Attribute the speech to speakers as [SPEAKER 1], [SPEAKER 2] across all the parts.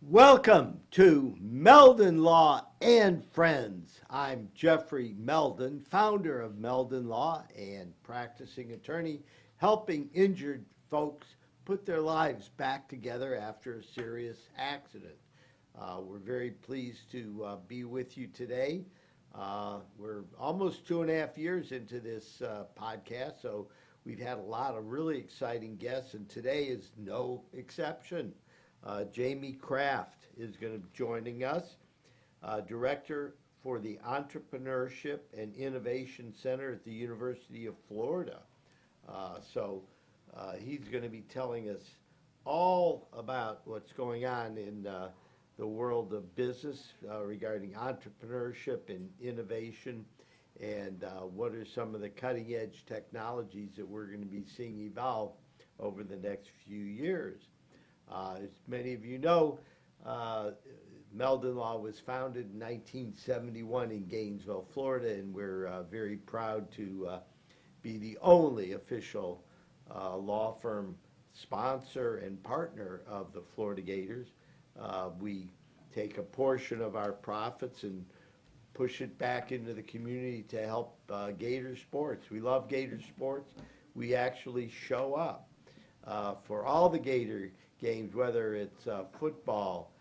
[SPEAKER 1] Welcome to Meldon Law and Friends. I'm Jeffrey Meldon, founder of Meldon Law and practicing attorney, helping injured folks put their lives back together after a serious accident. We're very pleased to be with you today. We're almost 2.5 years into this podcast, so we've had a lot of really exciting guests, and today is no exception. Jamie Kraft is going to be joining us, Director for the Entrepreneurship and Innovation Center at the University of Florida. He's going to be telling us all about what's going on in the world of business regarding entrepreneurship and innovation, and what are some of the cutting edge technologies that we're going to be seeing evolve over the next few years. As many of you know, Meldon Law was founded in 1971 in Gainesville, Florida, and we're very proud to be the only official law firm sponsor and partner of the Florida Gators. We take a portion of our profits and push it back into the community to help Gator sports. We love Gator sports. We actually show up for all the Gator games, whether it's football,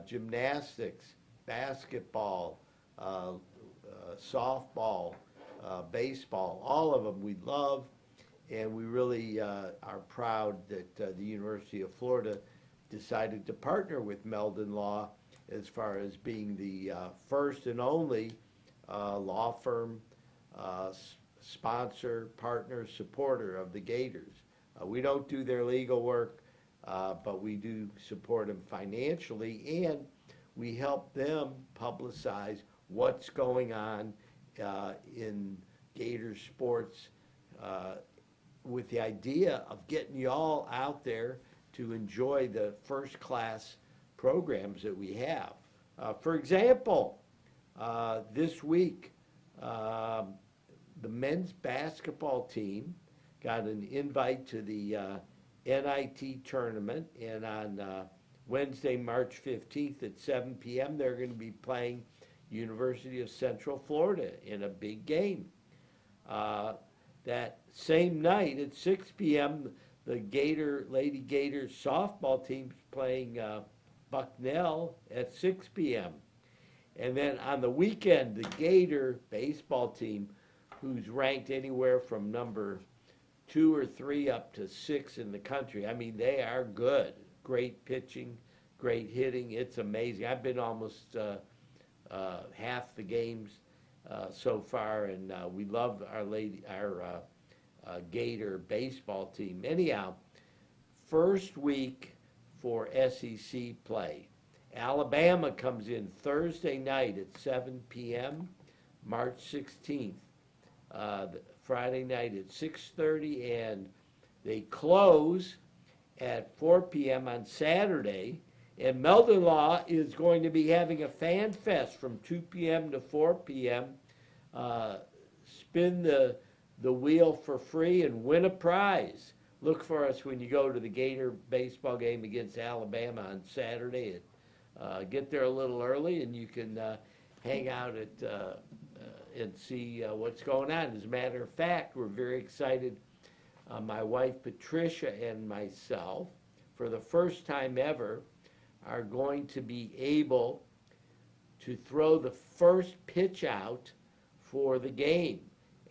[SPEAKER 1] gymnastics, basketball, softball, baseball, all of them we love, and we really are proud that the University of Florida decided to partner with Meldon Law as far as being the first and only law firm sponsor, partner, supporter of the Gators. We don't do their legal work, but we do support them financially, and we help them publicize what's going on in Gator sports with the idea of getting you all out there to enjoy the first-class programs that we have. For example, this week, the men's basketball team got an invite to the NIT tournament, and on Wednesday, March 15th at 7 p.m., they're going to be playing University of Central Florida in a big game. That same night at 6 p.m., the Lady Gators softball team's playing Bucknell at 6 p.m. And then on the weekend, the Gator baseball team, who's ranked anywhere from number 2 or 3 up to 6 in the country. I mean, they are good. Great pitching, great hitting. It's amazing. I've been almost half the games so far, and we love our Gator baseball team. Anyhow, first week for SEC play. Alabama comes in Thursday night at 7 p.m., March 16th. Friday night at 6:30, and they close at 4 p.m. on Saturday. And Meldon Law is going to be having a fan fest from 2 p.m. to 4 p.m. Spin the wheel for free and win a prize. Look for us when you go to the Gator baseball game against Alabama on Saturday. Get there a little early, and you can hang out at and see what's going on. As a matter of fact, we're very excited. My wife Patricia and myself, for the first time ever, are going to be able to throw the first pitch out for the game.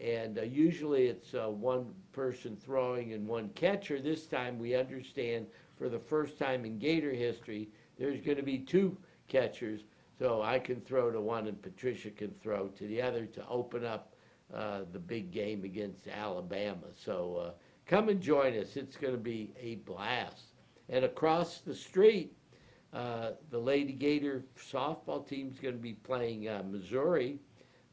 [SPEAKER 1] And usually it's one person throwing and one catcher. This time we understand, for the first time in Gator history, there's going to be 2 catchers. So I can throw to one and Patricia can throw to the other to open up the big game against Alabama. So come and join us. It's going to be a blast. And across the street, the Lady Gator softball team is going to be playing Missouri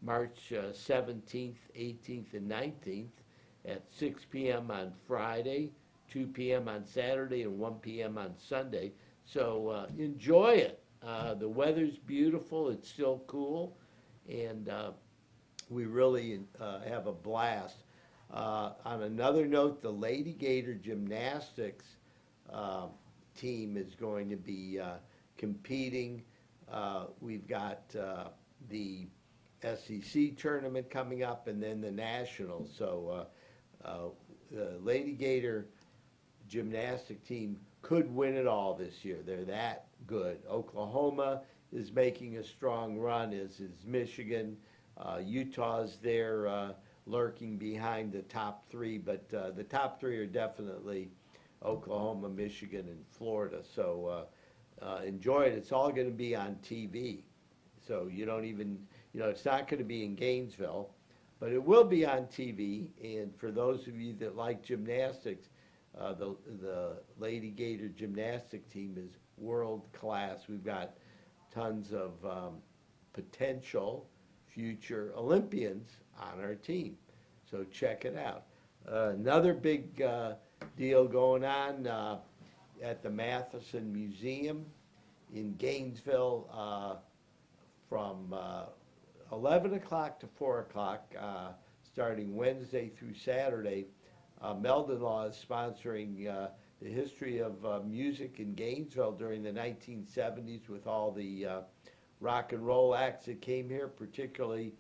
[SPEAKER 1] March 17th, 18th, and 19th at 6 p.m. on Friday, 2 p.m. on Saturday, and 1 p.m. on Sunday. So enjoy it. The weather's beautiful. It's still cool, and we really have a blast. On another note, the Lady Gator gymnastics team is going to be competing. We've got the SEC tournament coming up, and then the Nationals. So the Lady Gator gymnastic team could win it all this year. They're that good. Oklahoma is making a strong run, as is Michigan. Utah's there lurking behind the top three, but the top three are definitely Oklahoma, Michigan, and Florida. So enjoy it. It's all going to be on TV. So you don't even, it's not going to be in Gainesville, but it will be on TV. And for those of you that like gymnastics, the Lady Gator gymnastic team is world class. We've got tons of potential future Olympians on our team. So check it out. Another big deal going on at the Matheson Museum in Gainesville from 11 o'clock to 4 o'clock, starting Wednesday through Saturday. Meldon Law is sponsoring the history of music in Gainesville during the 1970s with all the rock and roll acts that came here, particularly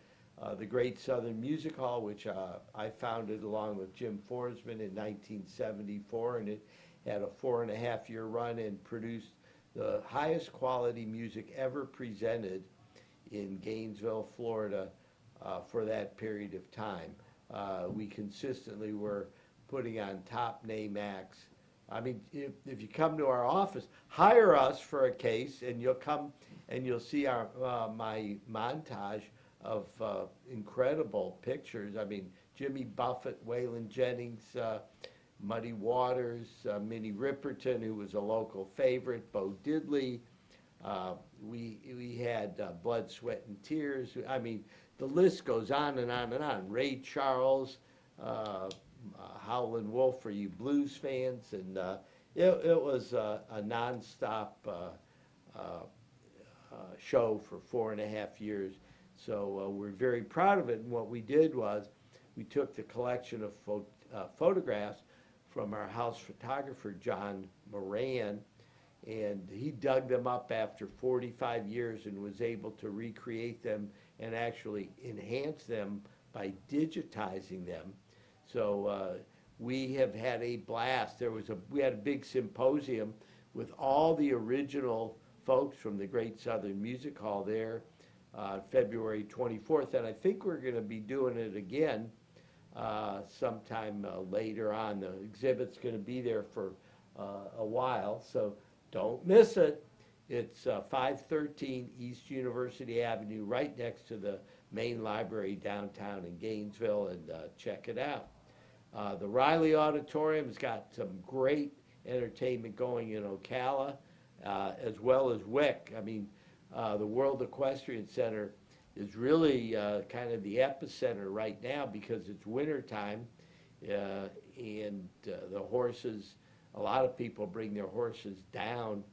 [SPEAKER 1] the Great Southern Music Hall, which I founded along with Jim Forsman in 1974, and it had a 4.5-year run and produced the highest quality music ever presented in Gainesville, Florida, for that period of time. We consistently were putting on top name acts. I mean, if you come to our office, hire us for a case, and you'll come and you'll see our my montage of incredible pictures. I mean, Jimmy Buffett, Waylon Jennings, Muddy Waters, Minnie Riperton, who was a local favorite, Bo Diddley. We had Blood, Sweat, and Tears. I mean, the list goes on and on and on. Ray Charles, Howlin' Wolf for you blues fans, and it was a nonstop show for 4.5 years. So we're very proud of it. And what we did was we took the collection of photographs from our house photographer, John Moran, and he dug them up after 45 years and was able to recreate them and actually enhance them by digitizing them. So we have had a blast. We had a big symposium with all the original folks from the Great Southern Music Hall there February 24th, and I think we're going to be doing it again sometime later on. The exhibit's going to be there for a while, so don't miss it. It's 513 East University Avenue, right next to the main library downtown in Gainesville, and check it out. The Riley Auditorium's got some great entertainment going in Ocala, as well as Wick. I mean, the World Equestrian Center is really kind of the epicenter right now because it's winter time, and the horses, a lot of people bring their horses down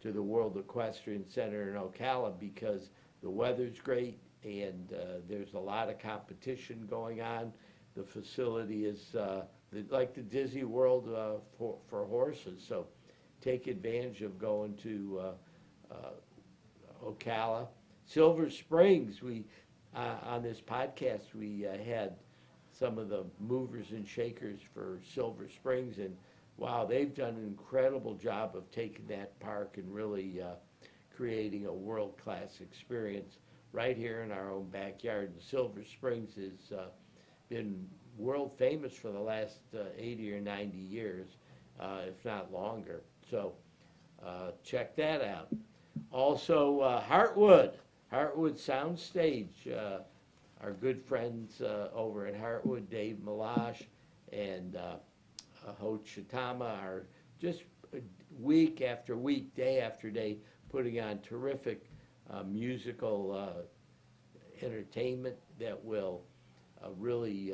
[SPEAKER 1] to the World Equestrian Center in Ocala because the weather's great and there's a lot of competition going on. The facility is like the Disney World for horses, so take advantage of going to Ocala. Silver Springs, on this podcast, we had some of the movers and shakers for Silver Springs, and wow, they've done an incredible job of taking that park and really creating a world-class experience right here in our own backyard. And Silver Springs has been world famous for the last 80 or 90 years, if not longer. So check that out. Also, Heartwood Soundstage, our good friends over at Heartwood, Dave Malash and Ho Chitama, are just week after week, day after day, putting on terrific musical entertainment that will really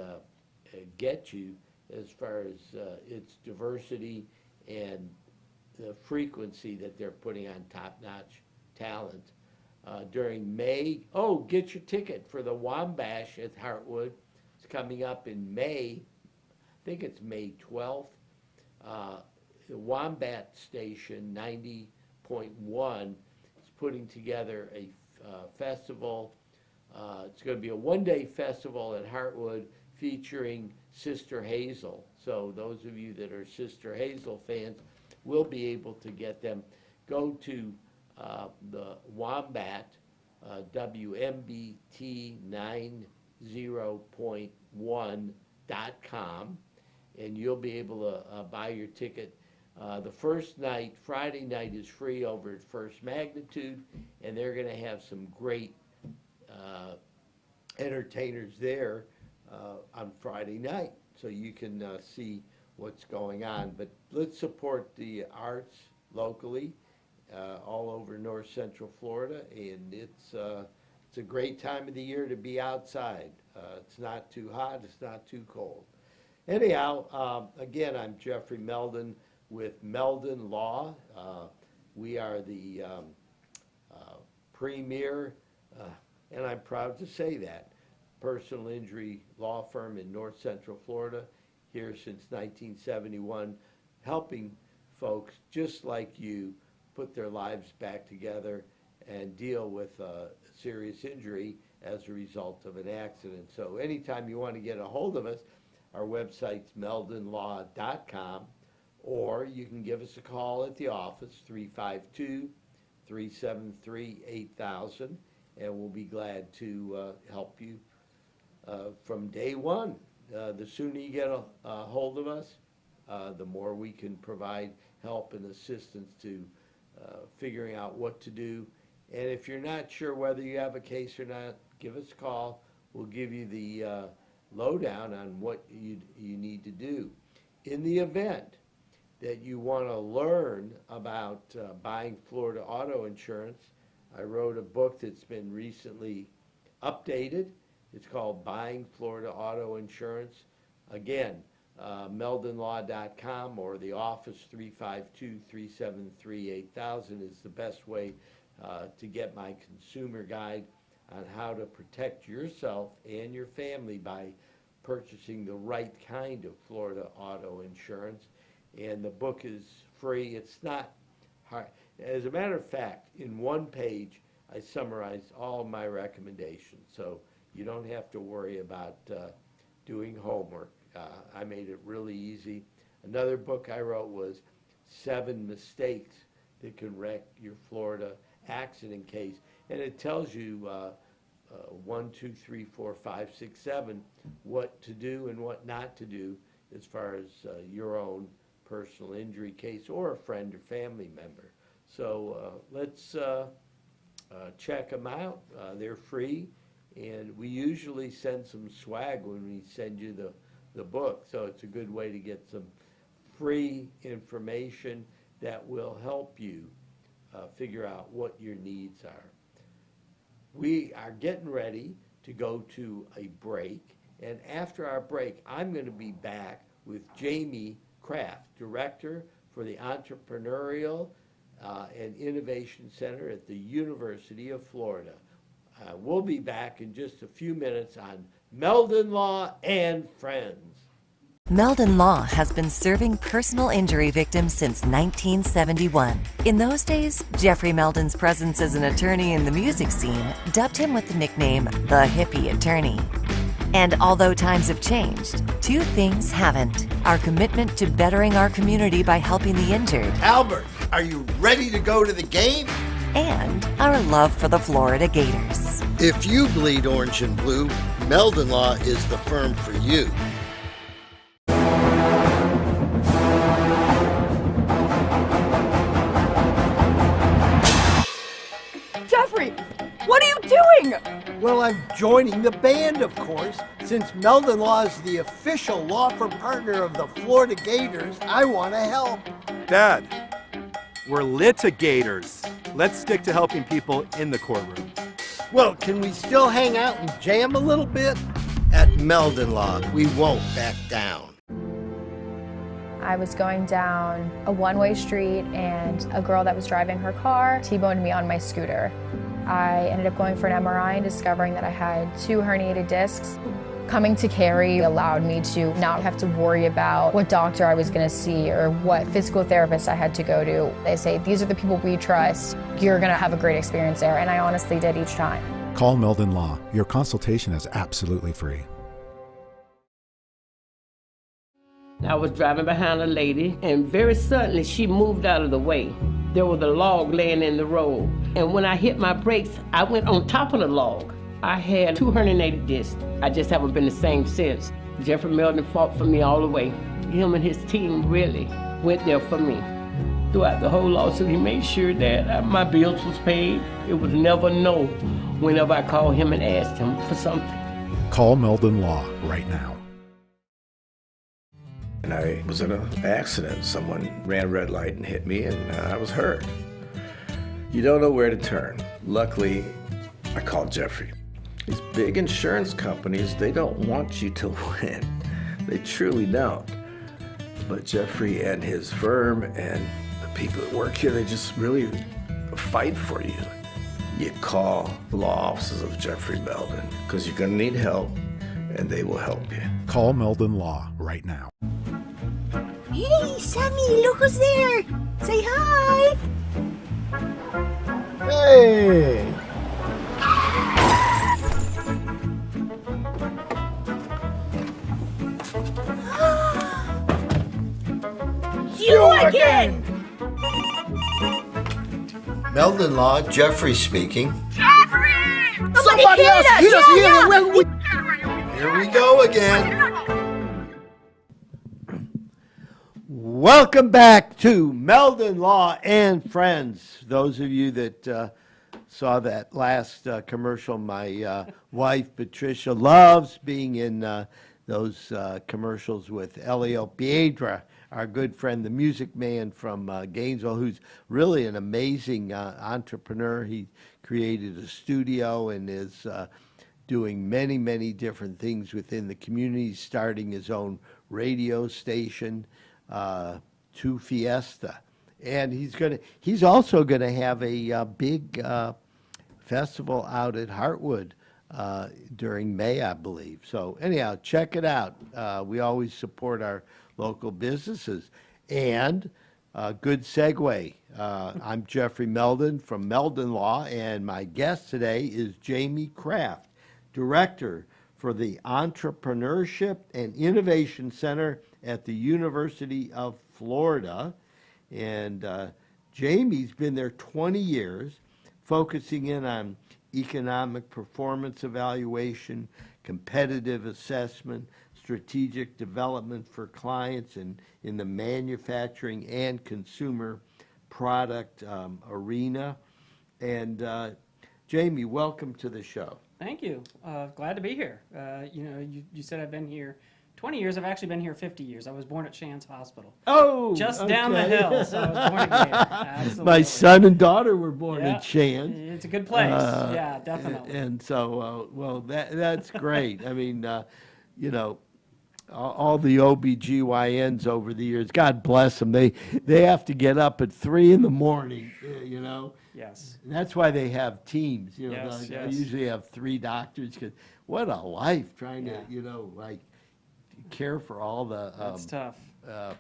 [SPEAKER 1] get you as far as its diversity and the frequency that they're putting on top-notch talent. During May, get your ticket for the Wombash at Heartwood. It's coming up in May. I think it's May 12th. The Wombat Station 90.1 putting together a festival. It's going to be a one-day festival at Heartwood featuring Sister Hazel. So those of you that are Sister Hazel fans will be able to get them. Go to the Wombat, WMBT90.1.com, and you'll be able to buy your ticket. The first night, Friday night, is free over at First Magnitude, and they're going to have some great entertainers there on Friday night, so you can see what's going on. But let's support the arts locally, all over North Central Florida, and it's a great time of the year to be outside. It's not too hot, it's not too cold. Anyhow, again, I'm Jeffrey Meldon with Meldon Law. We are the premier, and I'm proud to say that, personal injury law firm in North Central Florida, here since 1971, helping folks just like you put their lives back together and deal with a serious injury as a result of an accident. So anytime you want to get a hold of us, our website's meldonlaw.com, or you can give us a call at the office, 352-373-8000, and we'll be glad to help you from day one. The sooner you get a hold of us, the more we can provide help and assistance to figuring out what to do. And if you're not sure whether you have a case or not, give us a call. We'll give you the lowdown on what you need to do. In the event that you want to learn about buying Florida auto insurance, I wrote a book that's been recently updated. It's called Buying Florida Auto Insurance. Again, meldonlaw.com or the office, 352-373-8000 is the best way to get my consumer guide on how to protect yourself and your family by purchasing the right kind of Florida auto insurance. And the book is free. It's not hard. As a matter of fact, in one page, I summarized all of my recommendations. So you don't have to worry about doing homework. I made it really easy. Another book I wrote was 7 Mistakes That Can Wreck Your Florida Accident Case. And it tells you 1, 2, 3, 4, 5, 6, 7 what to do and what not to do as far as your own personal injury case or a friend or family member. So let's check them out. They're free. And we usually send some swag when we send you the book. So it's a good way to get some free information that will help you figure out what your needs are. We are getting ready to go to a break. And after our break, I'm going to be back with Jamie Kraft, Director for the Entrepreneurial and Innovation Center at the University of Florida. We'll be back in just a few minutes on Meldon Law and Friends.
[SPEAKER 2] Meldon Law has been serving personal injury victims since 1971. In those days, Jeffrey Meldon's presence as an attorney in the music scene dubbed him with the nickname the Hippie Attorney. And although times have changed, two things haven't: our commitment to bettering our community by helping the injured,
[SPEAKER 3] Albert, are you ready to go to the game?
[SPEAKER 2] and our love for the Florida Gators.
[SPEAKER 3] If you bleed orange and blue, Meldon Law is the firm for you.
[SPEAKER 4] Jeffrey, what are you doing?
[SPEAKER 5] Well, I'm joining the band, of course. Since Meldon Law is the official law firm partner of the Florida Gators, I want to help.
[SPEAKER 6] Dad, we're litigators. Let's stick to helping people in the courtroom.
[SPEAKER 5] Well, can we still hang out and jam a little bit?
[SPEAKER 3] At Meldon Law, we won't back down.
[SPEAKER 7] I was going down a one-way street and a girl that was driving her car T-boned me on my scooter. I ended up going for an MRI and discovering that I had 2 herniated discs. Coming to Carey allowed me to not have to worry about what doctor I was going to see or what physical therapist I had to go to. They say, these are the people we trust. You're going to have a great experience there. And I honestly did each time.
[SPEAKER 8] Call Meldon Law. Your consultation is absolutely free.
[SPEAKER 9] I was driving behind a lady, and very suddenly she moved out of the way. There was a log laying in the road, and when I hit my brakes, I went on top of the log. I had 2 herniated discs. I just haven't been the same since. Jeffrey Meldon fought for me all the way. Him and his team really went there for me. Throughout the whole lawsuit, he made sure that my bills was paid. It was never no whenever I called him and asked him for something.
[SPEAKER 8] Call Meldon Law right now.
[SPEAKER 10] And I was in an accident. Someone ran a red light and hit me, and I was hurt. You don't know where to turn. Luckily, I called Jeffrey. These big insurance companies, they don't want you to win. They truly don't. But Jeffrey and his firm and the people that work here, they just really fight for you. You call the law offices of Jeffrey Meldon because you're going to need help, and they will help you.
[SPEAKER 8] Call Meldon Law right now.
[SPEAKER 4] Hey, Sammy, look who's there. Say hi.
[SPEAKER 5] Hey!
[SPEAKER 4] You again!
[SPEAKER 3] Meldon Law, Jeffrey speaking.
[SPEAKER 4] Jeffrey!
[SPEAKER 5] Somebody else! He doesn't hear it.
[SPEAKER 3] Here we go again.
[SPEAKER 5] Welcome back to Meldon Law and Friends. Those of you that saw that last commercial, my wife Patricia loves being in those commercials with Elio Piedra, our good friend, the music man from Gainesville, who's really an amazing entrepreneur. He created a studio and is doing many, many different things within the community, starting his own radio station, To Fiesta. And he's also gonna have a big festival out at Heartwood during May, I believe. So anyhow, check it out. We always support our local businesses. And good segue. I'm Jeffrey Meldon from Meldon Law, and my guest today is Jamie Kraft, Director for the Entrepreneurship and Innovation Center at the University of Florida. And Jamie's been there 20 years, focusing in on economic performance evaluation, competitive assessment, strategic development for clients in the manufacturing and consumer product arena. And Jamie, welcome to the show.
[SPEAKER 11] Thank you. Glad to be here. You said I've been here 20 years. I've actually been here 50 years. I was born at Shands Hospital.
[SPEAKER 5] Oh,
[SPEAKER 11] just down the hill, so I was born a Gator. Absolutely.
[SPEAKER 5] My son and daughter were born in Shands.
[SPEAKER 11] It's a good place. Yeah, definitely.
[SPEAKER 5] And so, well, that's great. I mean, all the OBGYNs over the years, God bless them, they have to get up at 3 in the morning,
[SPEAKER 11] Yes.
[SPEAKER 5] And that's why they have teams.
[SPEAKER 11] Yes,
[SPEAKER 5] They
[SPEAKER 11] yes.
[SPEAKER 5] usually have 3 doctors, because what a life trying to, care for all the
[SPEAKER 11] That's tough.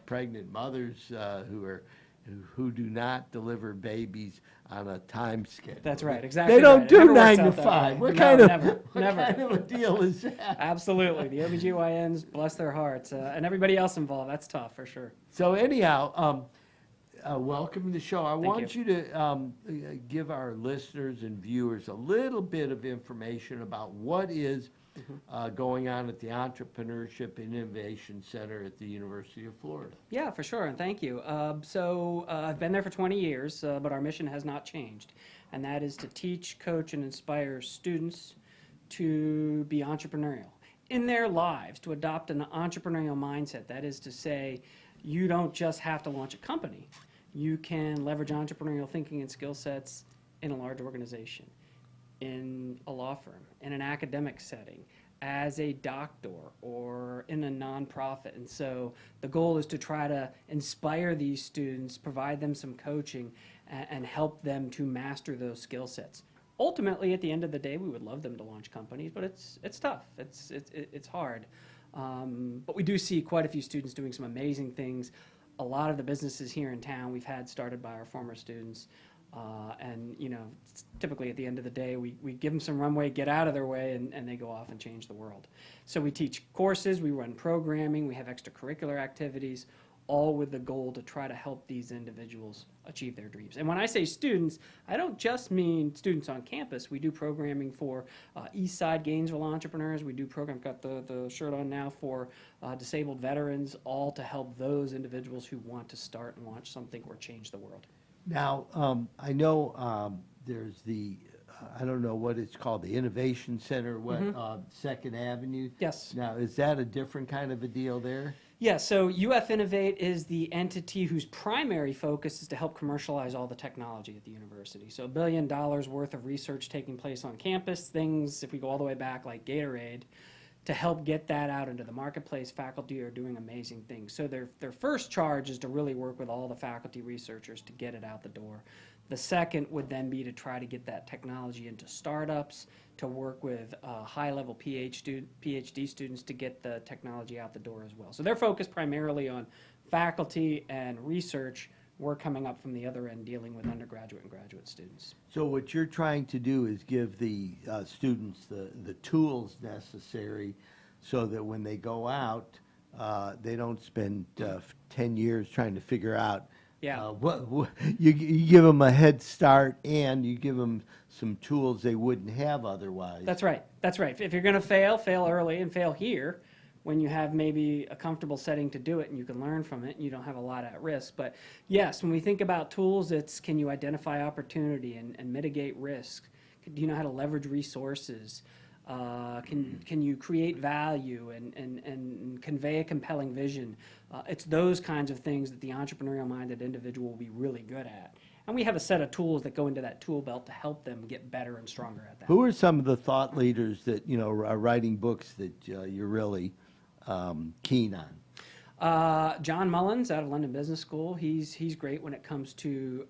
[SPEAKER 5] pregnant mothers who do not deliver babies on a time schedule.
[SPEAKER 11] That's right, exactly.
[SPEAKER 5] They don't
[SPEAKER 11] right. It
[SPEAKER 5] do
[SPEAKER 11] never
[SPEAKER 5] 9
[SPEAKER 11] works
[SPEAKER 5] to
[SPEAKER 11] out that
[SPEAKER 5] 5.
[SPEAKER 11] way.
[SPEAKER 5] What
[SPEAKER 11] No,
[SPEAKER 5] kind of
[SPEAKER 11] never.
[SPEAKER 5] kind of a deal is that?
[SPEAKER 11] Absolutely. The OBGYNs, bless their hearts, and everybody else involved. That's tough for sure.
[SPEAKER 5] So anyhow, welcome to the show. I want
[SPEAKER 11] you.
[SPEAKER 5] you to give our listeners and viewers a little bit of information about what is going on at the Entrepreneurship Innovation Center at the University of Florida.
[SPEAKER 11] Yeah, for sure, and thank you. I've been there for 20 years, but our mission has not changed, and that is to teach, coach, and inspire students to be entrepreneurial in their lives, to adopt an entrepreneurial mindset. That is to say, you don't just have to launch a company. You can leverage entrepreneurial thinking and skill sets in a large organization, in a law firm, in an academic setting, as a doctor, or in a nonprofit. And so the goal is to try to inspire these students, provide them some coaching, and help them to master those skill sets. Ultimately, at the end of the day, we would love them to launch companies, but it's tough. It's hard. But we do see quite a few students doing some amazing things. A lot of the businesses here in town we've had started by our former students. And, you know, typically at the end of the day, we give them some runway, get out of their way, and they go off and change the world. So we teach courses, we run programming, we have extracurricular activities, all with the goal to try to help these individuals achieve their dreams. And when I say students, I don't just mean students on campus. We do programming for East Side Gainesville entrepreneurs. We do program, got the shirt on now, for disabled veterans, all to help those individuals who want to start and launch something or change the world.
[SPEAKER 5] Now, I know there's the, I don't know what it's called, the Innovation Center, what, Second Avenue?
[SPEAKER 11] Yes.
[SPEAKER 5] Now, is that a different kind of a deal there?
[SPEAKER 11] Yeah, so UF Innovate is the entity whose primary focus is to help commercialize all the technology at the university. So $1 billion worth of research taking place on campus, things, if we go all the way back, like Gatorade, to help get that out into the marketplace. Faculty are doing amazing things. So their first charge is to really work with all the faculty researchers to get it out the door. The second would then be to try to get that technology into startups, to work with high-level PhD students to get the technology out the door as well. So they're focused primarily on faculty and research. We're coming up from the other end, dealing with undergraduate and graduate students.
[SPEAKER 5] So what you're trying to do is give the students the tools necessary so that when they go out, they don't spend 10 years trying to figure out what you give them a head start, and you give them some tools they wouldn't have otherwise.
[SPEAKER 11] That's right. That's right. If you're going to fail early and fail here, when you have maybe a comfortable setting to do it and you can learn from it and you don't have a lot at risk. But yes, when we think about tools, it's can you identify opportunity and mitigate risk? Do you know how to leverage resources? Can you create value and convey a compelling vision? It's those kinds of things that the entrepreneurial-minded individual will be really good at. And we have a set of tools that go into that tool belt to help them get better and stronger at that.
[SPEAKER 5] Who are some of the thought leaders that, you know, are writing books that you're really keen on?
[SPEAKER 11] John Mullins out of London Business School. He's great when it comes to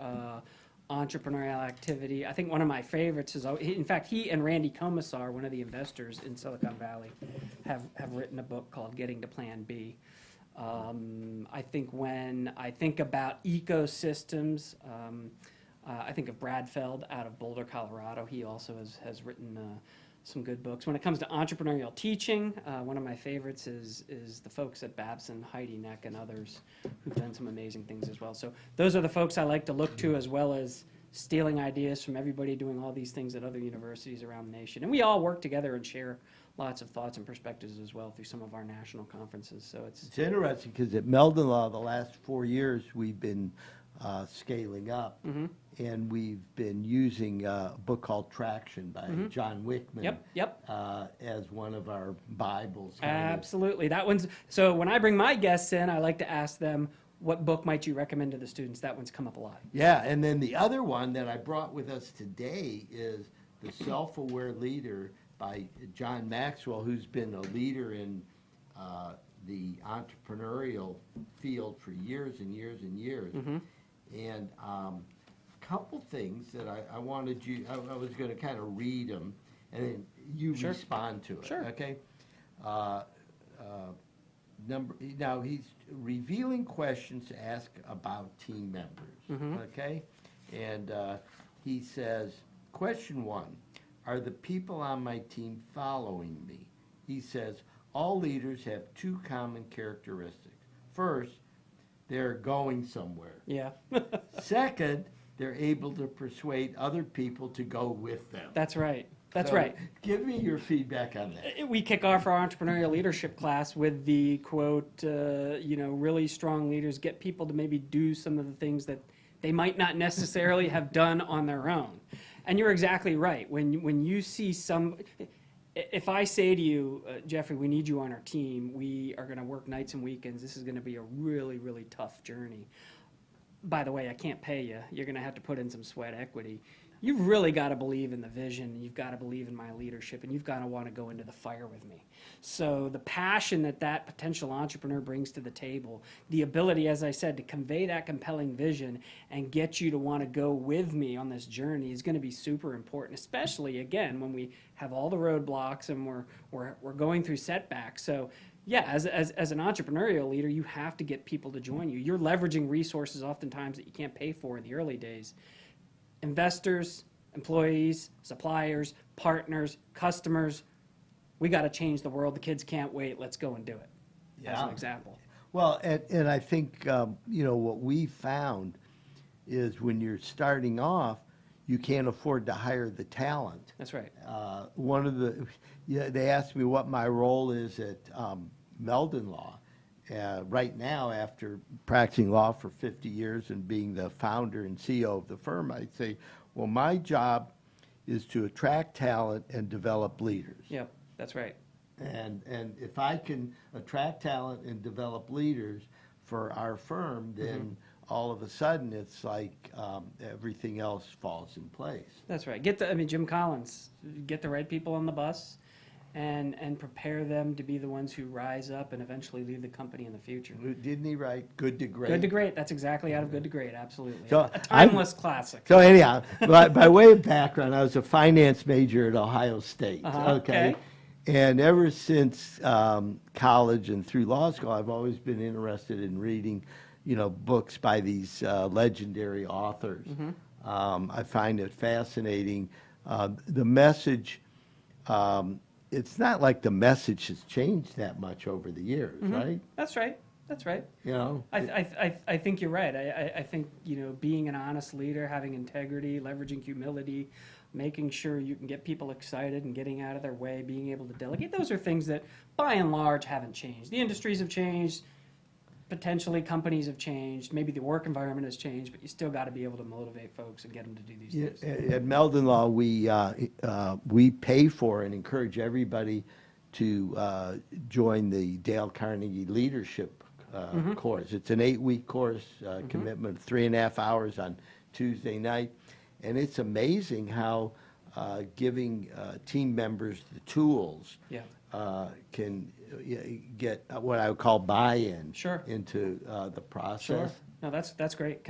[SPEAKER 11] entrepreneurial activity. I think one of my favorites is, in fact, he and Randy Komisar, one of the investors in Silicon Valley, have written a book called Getting to Plan B. I think when I think about ecosystems, I think of Brad Feld out of Boulder, Colorado. He also has written some good books. When it comes to entrepreneurial teaching, one of my favorites is the folks at Babson, Heidi Neck, and others who've done some amazing things as well. So those are the folks I like to look to, as well as stealing ideas from everybody doing all these things at other universities around the nation. And we all work together and share lots of thoughts and perspectives as well through some of our national conferences. So it's
[SPEAKER 5] interesting because at Meldon Law, the last 4 years, we've been scaling up, and we've been using a book called Traction by John Wickman as one of our Bibles.
[SPEAKER 11] Absolutely. That one's, so when I bring my guests in, I like to ask them, what book might you recommend to the students? That one's come up a lot.
[SPEAKER 5] Yeah, and then the other one that I brought with us today is The Self-Aware Leader by John Maxwell, who's been a leader in the entrepreneurial field for years and years and years. And a couple things that I wanted you, I was going to kind of read them, and then you respond to it. Okay? Now, he's revealing questions to ask about team members. Okay? And he says, question 1, are the people on my team following me? He says, all leaders have 2 common characteristics. First, they're going somewhere.
[SPEAKER 11] Yeah.
[SPEAKER 5] Second, they're able to persuade other people to go with them.
[SPEAKER 11] That's right. That's
[SPEAKER 5] So,
[SPEAKER 11] right.
[SPEAKER 5] Give me your feedback on that.
[SPEAKER 11] We kick off our entrepreneurial leadership class with the quote, really strong leaders get people to maybe do some of the things that they might not necessarily have done on their own. And you're exactly right. When you see if I say to you, Jeffrey, we need you on our team, we are going to work nights and weekends, this is going to be a really, really tough journey. By the way, I can't pay you. You're going to have to put in some sweat equity. You've really got to believe in the vision, and you've got to believe in my leadership, and you've got to want to go into the fire with me. So the passion that potential entrepreneur brings to the table, the ability, as I said, to convey that compelling vision and get you to want to go with me on this journey is going to be super important, especially, again, when we have all the roadblocks and we're going through setbacks. So yeah, as an entrepreneurial leader, you have to get people to join you. You're leveraging resources oftentimes that you can't pay for in the early days. Investors, employees, suppliers, partners, customers, we got to change the world. The kids can't wait. Let's go and do it, as an example.
[SPEAKER 5] Well, and I think, what we found is when you're starting off, you can't afford to hire the talent.
[SPEAKER 11] That's right.
[SPEAKER 5] They asked me what my role is at Meldon Law. Right now, after practicing law for 50 years and being the founder and CEO of the firm, I'd say, well, my job is to attract talent and develop leaders.
[SPEAKER 11] Yep, that's right.
[SPEAKER 5] And if I can attract talent and develop leaders for our firm, then all of a sudden it's like everything else falls in place.
[SPEAKER 11] That's right. Jim Collins, get the right people on the bus and prepare them to be the ones who rise up and eventually lead the company in the future.
[SPEAKER 5] Didn't he write Good to Great?
[SPEAKER 11] Good to Great. That's exactly out of Good to Great. Absolutely.
[SPEAKER 5] So
[SPEAKER 11] a timeless classic.
[SPEAKER 5] So anyhow, by way of background, I was a finance major at Ohio State.
[SPEAKER 11] Okay.
[SPEAKER 5] And ever since college and through law school, I've always been interested in reading, books by these legendary authors. I find it fascinating. The message, it's not like the message has changed that much over the years, right?
[SPEAKER 11] That's right. That's right.
[SPEAKER 5] You know,
[SPEAKER 11] I think you're right. I think, being an honest leader, having integrity, leveraging humility, making sure you can get people excited and getting out of their way, being able to delegate, those are things that by and large haven't changed. The industries have changed, potentially companies have changed, maybe the work environment has changed, but you still got to be able to motivate folks and get them to do these things.
[SPEAKER 5] At Meldon Law, we pay for and encourage everybody to join the Dale Carnegie Leadership course. It's an 8-week course, commitment of 3.5 hours on Tuesday night. And it's amazing how giving team members the tools can get what I would call buy-in into the process.
[SPEAKER 11] Sure. No, that's great.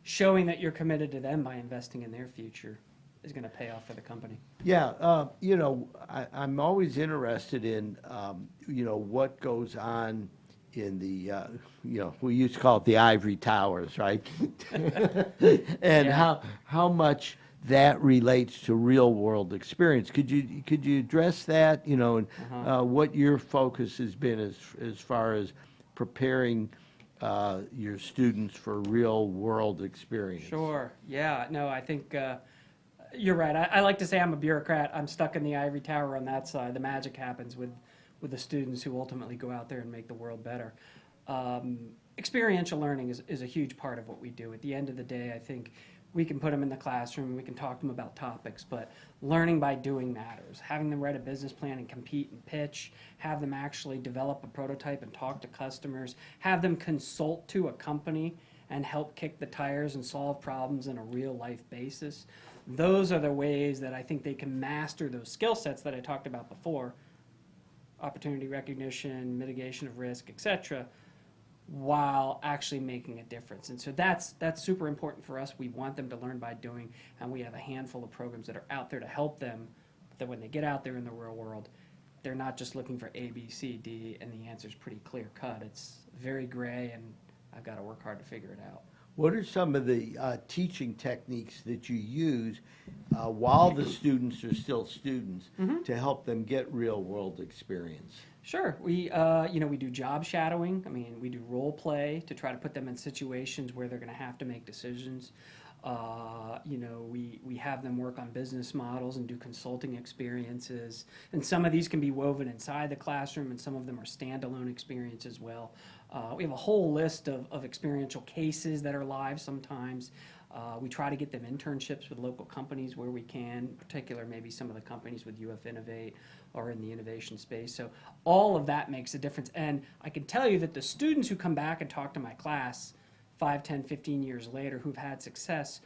[SPEAKER 11] Showing that you're committed to them by investing in their future is going to pay off for the company.
[SPEAKER 5] Yeah, I'm always interested in, what goes on in the, we used to call it the ivory towers, right? And how much that relates to real world experience. Could you address that, and what your focus has been as far as preparing your students for real world experience?
[SPEAKER 11] Sure. Yeah. No, I think you're right. I like to say I'm a bureaucrat. I'm stuck in the ivory tower on that side. The magic happens with the students who ultimately go out there and make the world better. Experiential learning is a huge part of what we do. At the end of the day, I think we can put them in the classroom and we can talk to them about topics, but learning by doing matters. Having them write a business plan and compete and pitch, have them actually develop a prototype and talk to customers, have them consult to a company and help kick the tires and solve problems on a real life basis. Those are the ways that I think they can master those skill sets that I talked about before: opportunity recognition, mitigation of risk, etc., while actually making a difference. And so that's super important for us. We want them to learn by doing, and we have a handful of programs that are out there to help them, that when they get out there in the real world, they're not just looking for A, B, C, D, and the answer's pretty clear cut. It's very gray, and I've got to work hard to figure it out.
[SPEAKER 5] What are some of the teaching techniques that you use while the students are still students to help them get real world experience?
[SPEAKER 11] Sure. We do job shadowing. We do role play to try to put them in situations where they're going to have to make decisions. We have them work on business models and do consulting experiences. And some of these can be woven inside the classroom, and some of them are standalone experiences as well. We have a whole list of experiential cases that are live sometimes. We try to get them internships with local companies where we can, in particular maybe some of the companies with UF Innovate or in the innovation space. So all of that makes a difference. And I can tell you that the students who come back and talk to my class 5, 10, 15 years later who've had success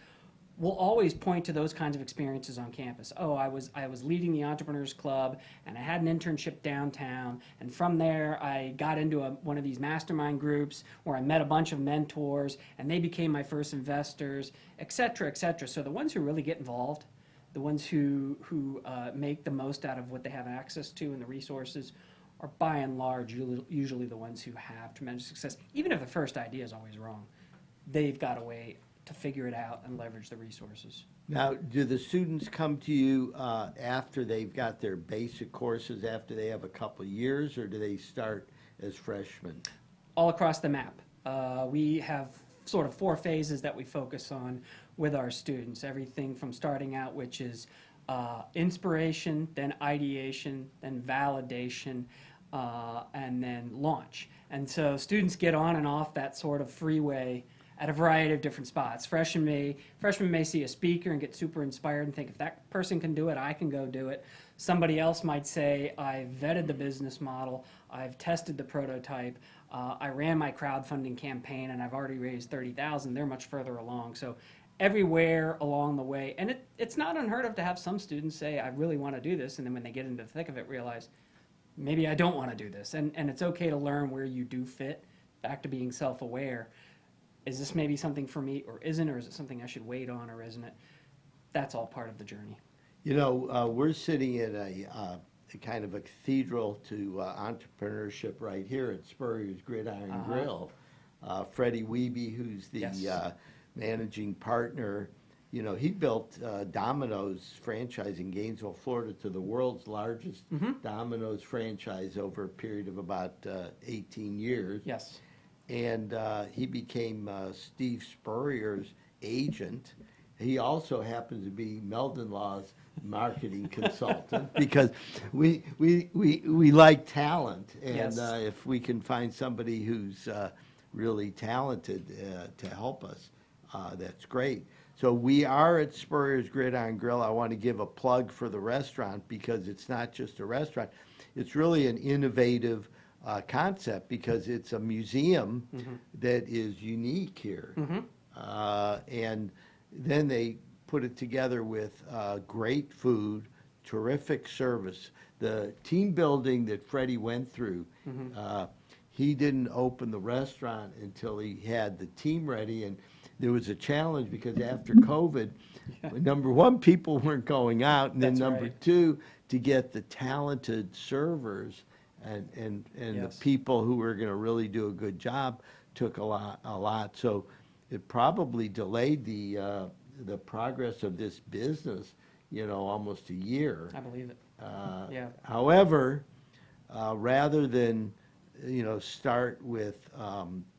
[SPEAKER 11] we'll always point to those kinds of experiences on campus. Oh, I was leading the Entrepreneurs Club, and I had an internship downtown, and from there I got into one of these mastermind groups where I met a bunch of mentors, and they became my first investors, et cetera, et cetera. So the ones who really get involved, the ones who make the most out of what they have access to and the resources, are by and large usually the ones who have tremendous success. Even if the first idea is always wrong, they've got a way to figure it out and leverage the resources.
[SPEAKER 5] Now, do the students come to you after they've got their basic courses, after they have a couple of years, or do they start as freshmen?
[SPEAKER 11] All across the map. We have sort of 4 phases that we focus on with our students. Everything from starting out, which is inspiration, then ideation, then validation, and then launch. And so students get on and off that sort of freeway at a variety of different spots. Freshmen may see a speaker and get super inspired and think, if that person can do it, I can go do it. Somebody else might say, I've vetted the business model, I've tested the prototype, I ran my crowdfunding campaign and I've already raised $30,000. They're much further along. So everywhere along the way, and it's not unheard of to have some students say, I really want to do this, and then when they get into the thick of it realize, maybe I don't want to do this. And it's okay to learn where you do fit, back to being self-aware. Is this maybe something for me, or isn't, or is it something I should wait on, or isn't it? That's all part of the journey.
[SPEAKER 5] You know, we're sitting in a kind of a cathedral to entrepreneurship right here at Spurrier's Gridiron Grill. Freddie Wiebe, who's the managing partner, you know, he built Domino's franchise in Gainesville, Florida, to the world's largest Domino's franchise over a period of about 18 years.
[SPEAKER 11] Yes.
[SPEAKER 5] And he became Steve Spurrier's agent. He also happens to be Meldon Law's marketing consultant, because we like talent, and if we can find somebody who's really talented to help us, that's great. So we are at Spurrier's Gridiron Grill. I want to give a plug for the restaurant, because it's not just a restaurant. It's really an innovative concept, because it's a museum that is unique here. And then they put it together with great food, terrific service. The team building that Freddie went through, he didn't open the restaurant until he had the team ready, and there was a challenge because after COVID, number one, people weren't going out, and then number two, to get the talented servers and the people who were going to really do a good job took a lot. So it probably delayed the progress of this business, you know, almost a year.
[SPEAKER 11] I believe it.
[SPEAKER 5] However, rather than, you know, start with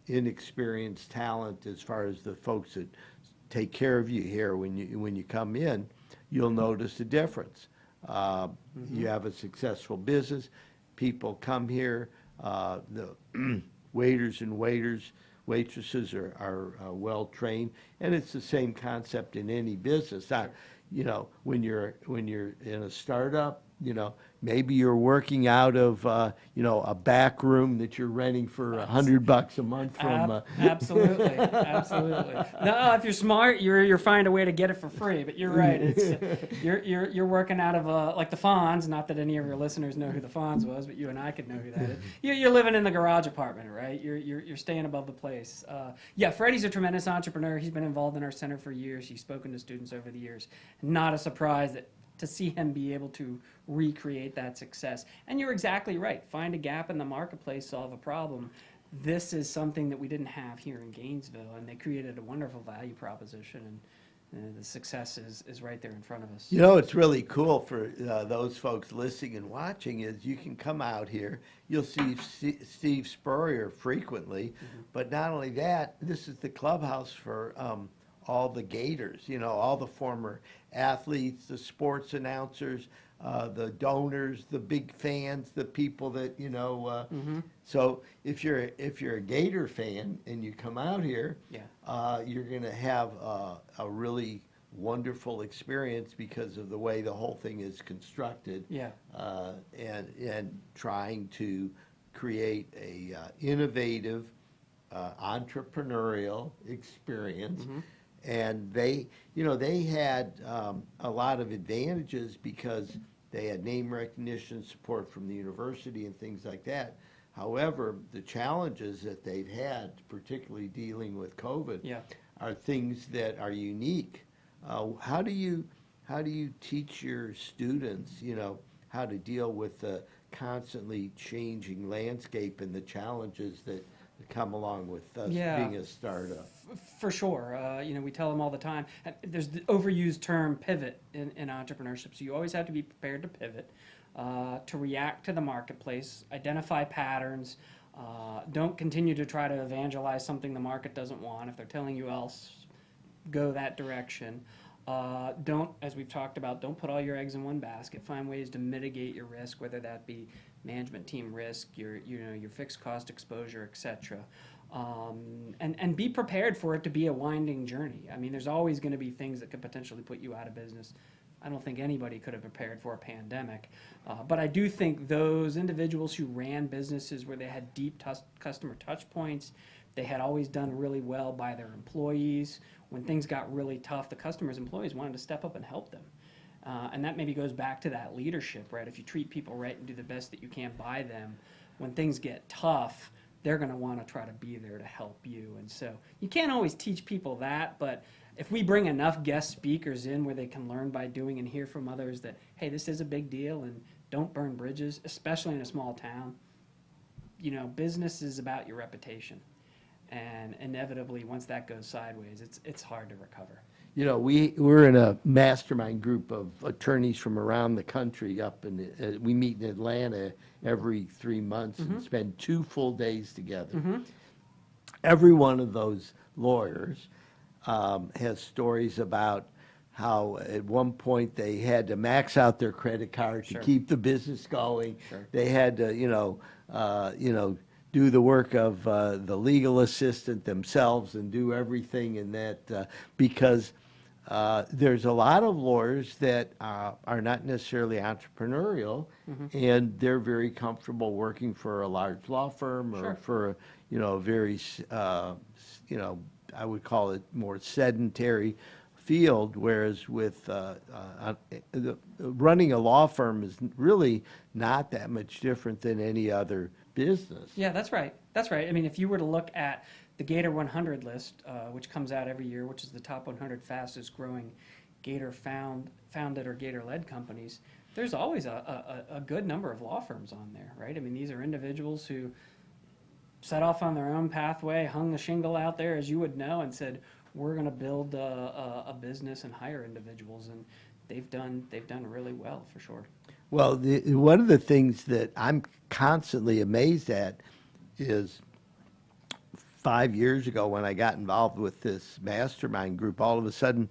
[SPEAKER 5] inexperienced talent as far as the folks that take care of you here when you come in, you'll notice a difference. You have a successful business. People come here. The waiters and waitresses are well trained, and it's the same concept in any business. You know, when you're in a startup, you know, maybe you're working out of you know, a back room that you're renting for $100 a month from.
[SPEAKER 11] Absolutely. No, if you're smart, you're finding a way to get it for free. But you're right. It's you're working out of like the Fonz. Not that any of your listeners know who the Fonz was, but you and I could know who that is. You're living in the garage apartment, right? You're staying above the place. Yeah, Freddie's a tremendous entrepreneur. He's been involved in our center for years. He's spoken to students over the years. Not a surprise to see him be able to recreate that success. And you're exactly right. Find a gap in the marketplace, solve a problem. This is something that we didn't have here in Gainesville, and they created a wonderful value proposition, and the success is right there in front of us.
[SPEAKER 5] You know, it's really cool for those folks listening and watching is you can come out here. You'll see Steve Spurrier frequently, but not only that, this is the clubhouse for all the Gators, you know, all the former athletes, the sports announcers, the donors, the big fans, the people that, you know, so if you're a Gator fan and you come out here, you're going to have a really wonderful experience because of the way the whole thing is constructed, and trying to create a innovative entrepreneurial experience. And they, they had a lot of advantages because they had name recognition, support from the university and things like that. However, the challenges that they've had, particularly dealing with COVID, are things that are unique. How do you teach your students, how to deal with the constantly changing landscape and the challenges that come along with us being a startup?
[SPEAKER 11] For sure. We tell them all the time. There's the overused term pivot in entrepreneurship. So you always have to be prepared to pivot, to react to the marketplace, identify patterns. Don't continue to try to evangelize something the market doesn't want. If they're telling you else, go that direction. Don't, as we've talked about, don't put all your eggs in one basket. Find ways to mitigate your risk, whether that be management team risk, your fixed cost exposure, etc. And be prepared for it to be a winding journey. I mean, there's always going to be things that could potentially put you out of business. I don't think anybody could have prepared for a pandemic. But I do think those individuals who ran businesses where they had deep customer touch points, they had always done really well by their employees. When things got really tough, the customers' employees wanted to step up and help them. And that maybe goes back to that leadership, right? If you treat people right and do the best that you can by them, when things get tough, they're going to want to try to be there to help you. And so you can't always teach people that, but if we bring enough guest speakers in where they can learn by doing and hear from others that, hey, this is a big deal and don't burn bridges, especially in a small town. Business is about your reputation. And inevitably, once that goes sideways, it's hard to recover.
[SPEAKER 5] We're in a mastermind group of attorneys from around the country we meet in Atlanta every 3 months and spend 2 full days together. Every one of those lawyers has stories about how at one point they had to max out their credit card to keep the business going. They had to, do the work of the legal assistant themselves and do everything in that because there's a lot of lawyers that are not necessarily entrepreneurial, and they're very comfortable working for a large law firm or for a very I would call it more sedentary field, whereas with running a law firm is really not that much different than any other business.
[SPEAKER 11] Yeah, that's right. That's right. I mean, if you were to look at the Gator 100 list, which comes out every year, which is the top 100 fastest growing Gator founded or Gator-led companies, there's always a good number of law firms on there, right? I mean, these are individuals who set off on their own pathway, hung the shingle out there, as you would know, and said, we're going to build a business and hire individuals, and they've done really well, for sure.
[SPEAKER 5] Well, one of the things that I'm constantly amazed at is 5 years ago when I got involved with this mastermind group, all of a sudden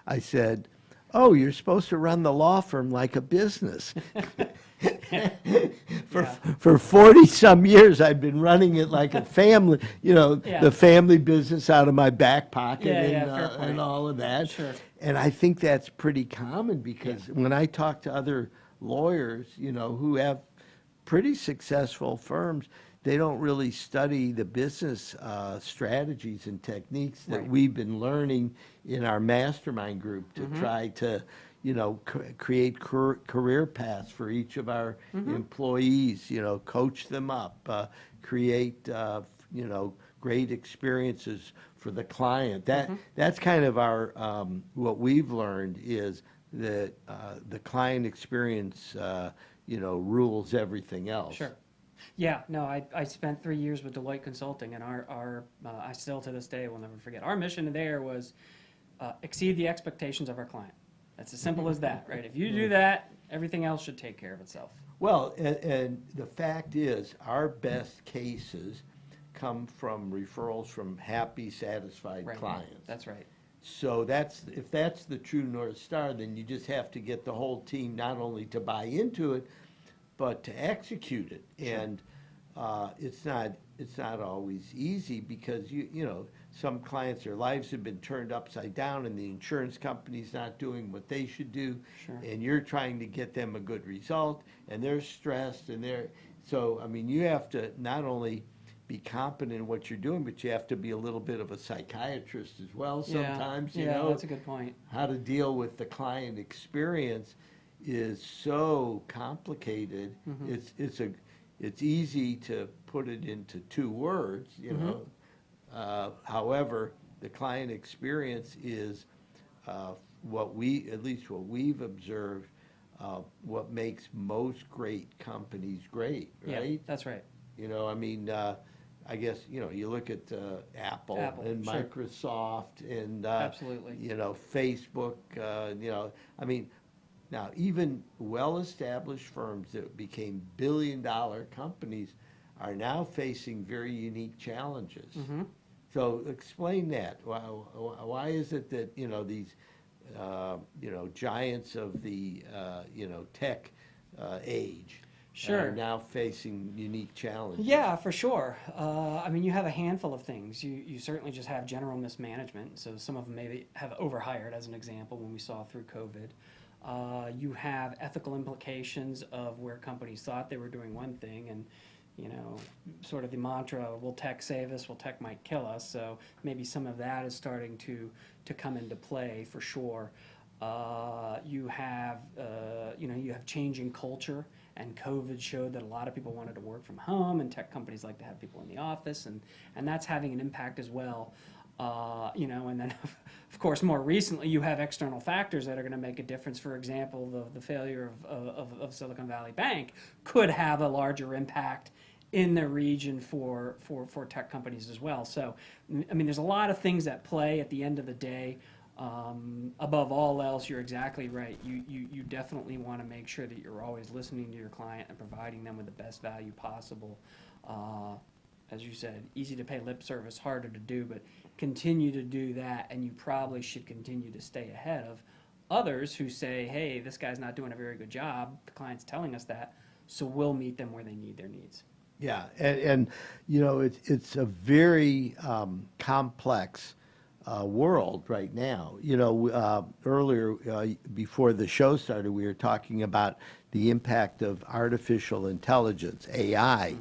[SPEAKER 5] I said, oh, you're supposed to run the law firm like a business. For 40-some years, I've been running it like a family, the family business out of my back pocket and all of that.
[SPEAKER 11] Sure.
[SPEAKER 5] And I think that's pretty common because when I talk to other lawyers, who have pretty successful firms, they don't really study the business strategies and techniques that we've been learning in our mastermind group to try to, create career paths for each of our employees, coach them up, create, great experiences for the client. That's kind of our, what we've learned is that the client experience, rules everything else.
[SPEAKER 11] Sure. Yeah, no, I spent 3 years with Deloitte Consulting, and I still to this day will never forget. Our mission there was exceed the expectations of our client. That's as simple as that, right? If you do that, everything else should take care of itself.
[SPEAKER 5] Well, and the fact is, our best cases come from referrals from happy, satisfied clients.
[SPEAKER 11] That's right.
[SPEAKER 5] So if that's the true North Star, then you just have to get the whole team not only to buy into it, but to execute it. And it's not always easy because some clients, their lives have been turned upside down and the insurance company's not doing what they should do. And you're trying to get them a good result and they're stressed and so, I mean, you have to not only be competent in what you're doing, but you have to be a little bit of a psychiatrist as well
[SPEAKER 11] Yeah.
[SPEAKER 5] sometimes, you
[SPEAKER 11] Yeah,
[SPEAKER 5] know.
[SPEAKER 11] that's a good point.
[SPEAKER 5] How to deal with the client experience is so complicated. It's easy to put it into 2 words, you know. However, the client experience is at least what we've observed, what makes most great companies great, right?
[SPEAKER 11] Yeah, that's right.
[SPEAKER 5] You know, I mean, I guess, you know, you look at Apple and
[SPEAKER 11] sure.
[SPEAKER 5] Microsoft and,
[SPEAKER 11] Absolutely.
[SPEAKER 5] you know, Facebook, you know, I mean, now even well-established firms that became billion-dollar companies are now facing very unique challenges. So explain that. Why is it that, you know, these, you know, giants of the, you know, tech age
[SPEAKER 11] Sure.
[SPEAKER 5] are now facing unique challenges?
[SPEAKER 11] Yeah, for sure. I mean, you have a handful of things. You certainly just have general mismanagement. So some of them maybe have overhired, as an example, when we saw through COVID. You have ethical implications of where companies thought they were doing one thing, and you know, sort of the mantra, will tech save us, will tech might kill us. So maybe some of that is starting to come into play for sure. You have, you know, you have changing culture, and COVID showed that a lot of people wanted to work from home, and tech companies like to have people in the office, and that's having an impact as well. You know, and then of course more recently you have external factors that are going to make a difference. For example, the failure of Silicon Valley Bank could have a larger impact in the region for tech companies as well. So, I mean, there's a lot of things at play at the end of the day. Above all else, you're exactly right. You definitely want to make sure that you're always listening to your client and providing them with the best value possible. As you said, easy to pay lip service, harder to do, but continue to do that, and you probably should continue to stay ahead of others who say, hey, this guy's not doing a very good job. The client's telling us that, so we'll meet them where they need their needs.
[SPEAKER 5] Yeah, and you know, it's a very complex world right now. You know, earlier, before the show started, we were talking about the impact of artificial intelligence, AI.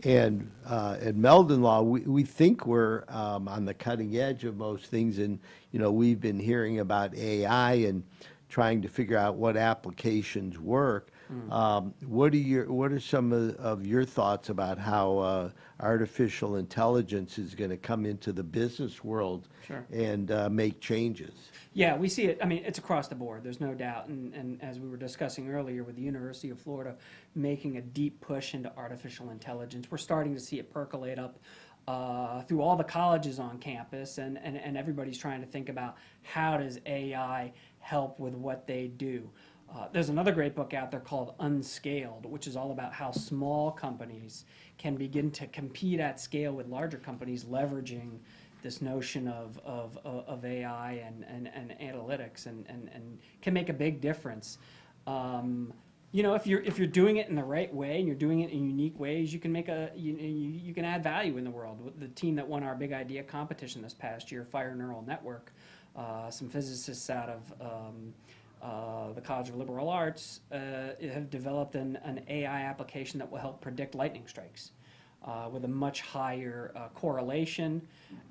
[SPEAKER 5] And at Meldon Law, we think we're on the cutting edge of most things. And, you know, we've been hearing about AI and trying to figure out what applications work. What are some of your thoughts about how artificial intelligence is going to come into the business world and make changes?
[SPEAKER 11] Yeah, we see it. I mean, it's across the board. There's no doubt. And as we were discussing earlier with the University of Florida making a deep push into artificial intelligence, we're starting to see it percolate up through all the colleges on campus, and everybody's trying to think about how does AI help with what they do. There's another great book out there called Unscaled, which is all about how small companies can begin to compete at scale with larger companies, leveraging this notion of AI and analytics, and can make a big difference. You know, if you're doing it in the right way and you're doing it in unique ways, you can make you can add value in the world. The team that won our big idea competition this past year, Fire Neural Network, some physicists out of the College of Liberal Arts have developed an AI application that will help predict lightning strikes with a much higher correlation,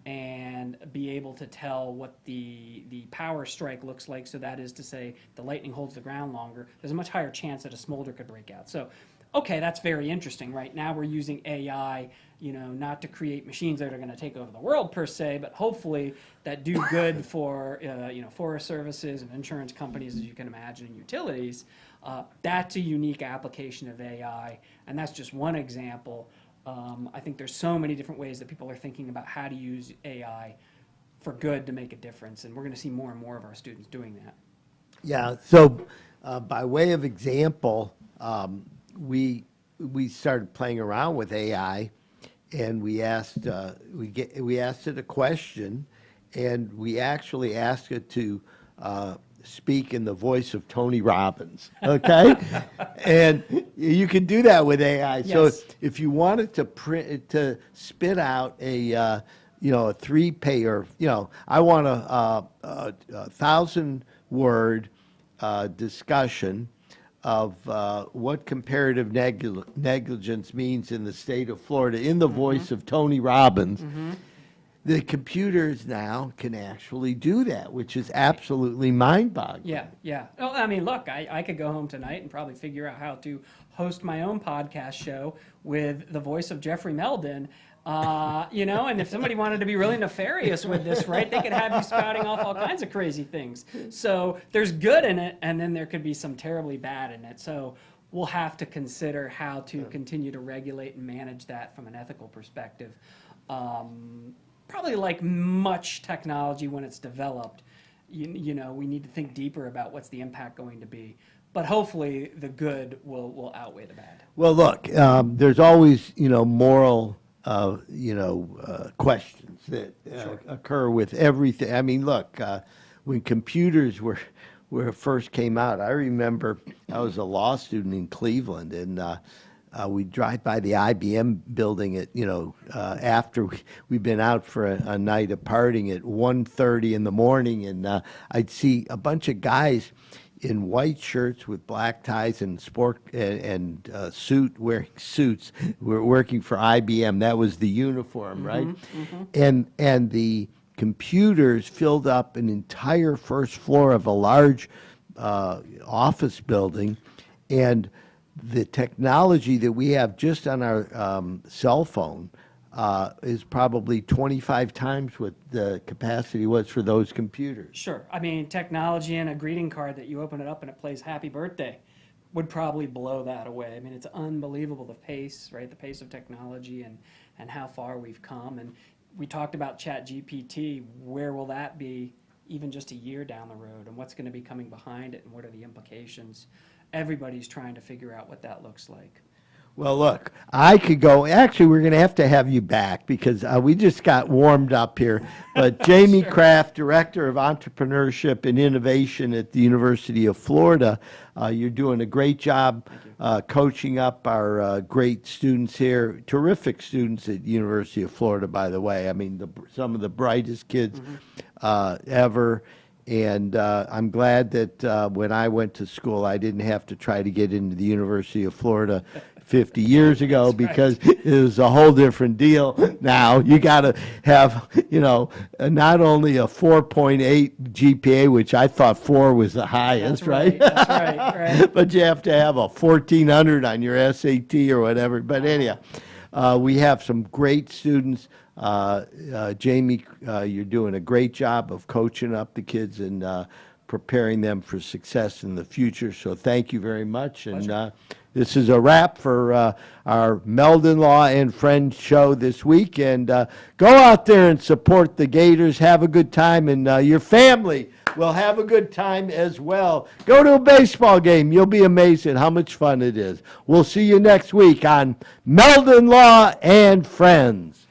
[SPEAKER 11] and be able to tell what the power strike looks like. So that is to say, the lightning holds the ground longer. There's a much higher chance that a smolder could break out. So, okay, that's very interesting. Right now we're using AI, you know, not to create machines that are going to take over the world per se, but hopefully that do good for, you know, forest services and insurance companies, as you can imagine, and utilities. That's a unique application of AI, and that's just one example. I think there's so many different ways that people are thinking about how to use AI for good to make a difference, and we're going to see more and more of our students doing that.
[SPEAKER 5] Yeah, so by way of example, we started playing around with AI, and we asked it a question, and we actually asked it to speak in the voice of Tony Robbins, okay? And you can do that with AI.
[SPEAKER 11] Yes.
[SPEAKER 5] So if you wanted to spit out a you know, a 3-page, or, you know, I want a 1,000-word discussion of what comparative negligence means in the state of Florida, in the voice of Tony Robbins, the computers now can actually do that, which is absolutely mind-boggling.
[SPEAKER 11] Yeah, yeah. Well, I mean, look, I could go home tonight and probably figure out how to host my own podcast show with the voice of Jeffrey Meldon. And if somebody wanted to be really nefarious with this, right, they could have you spouting off all kinds of crazy things. So there's good in it, and then there could be some terribly bad in it. So we'll have to consider how to continue to regulate and manage that from an ethical perspective. Probably like much technology when it's developed, we need to think deeper about what's the impact going to be. But hopefully the good will outweigh the bad.
[SPEAKER 5] Well, look, there's always, moral questions that occur with everything. I mean, look, when computers were first came out, I remember I was a law student in Cleveland, and we'd drive by the IBM building at, after we'd been out for a night of partying at 1:30 in the morning, and I'd see a bunch of guys in white shirts with black ties and wearing suits. We're working for IBM. That was the uniform, right? And the computers filled up an entire first floor of a large office building, and the technology that we have just on our cell phone is probably 25 times what the capacity was for those computers.
[SPEAKER 11] Sure. I mean, technology and a greeting card that you open it up and it plays happy birthday would probably blow that away. I mean, it's unbelievable the pace, right? The pace of technology and how far we've come. And we talked about ChatGPT. Where will that be even just a year down the road? And what's going to be coming behind it, and what are the implications? Everybody's trying to figure out what that looks like.
[SPEAKER 5] Well, look, I could go. Actually, we're going to have you back because we just got warmed up here. But Jamie Kraft, Director of Entrepreneurship and Innovation at the University of Florida, you're doing a great job coaching up our great students here, terrific students at the University of Florida, by the way. I mean, some of the brightest kids ever. And I'm glad that when I went to school, I didn't have to try to get into the University of Florida 50 years ago, because it was a whole different deal. Now you got to have, not only a 4.8 GPA, which I thought 4 was the highest, right?
[SPEAKER 11] That's right.
[SPEAKER 5] But you have to have a 1400 on your SAT or whatever. But anyhow, we have some great students. Jamie, you're doing a great job of coaching up the kids and preparing them for success in the future. So thank you very much. And this is a wrap for our Meldon Law and Friends show this week. And go out there and support the Gators. Have a good time, and your family will have a good time as well. Go to a baseball game. You'll be amazed at how much fun it is. We'll see you next week on Meldon Law and Friends.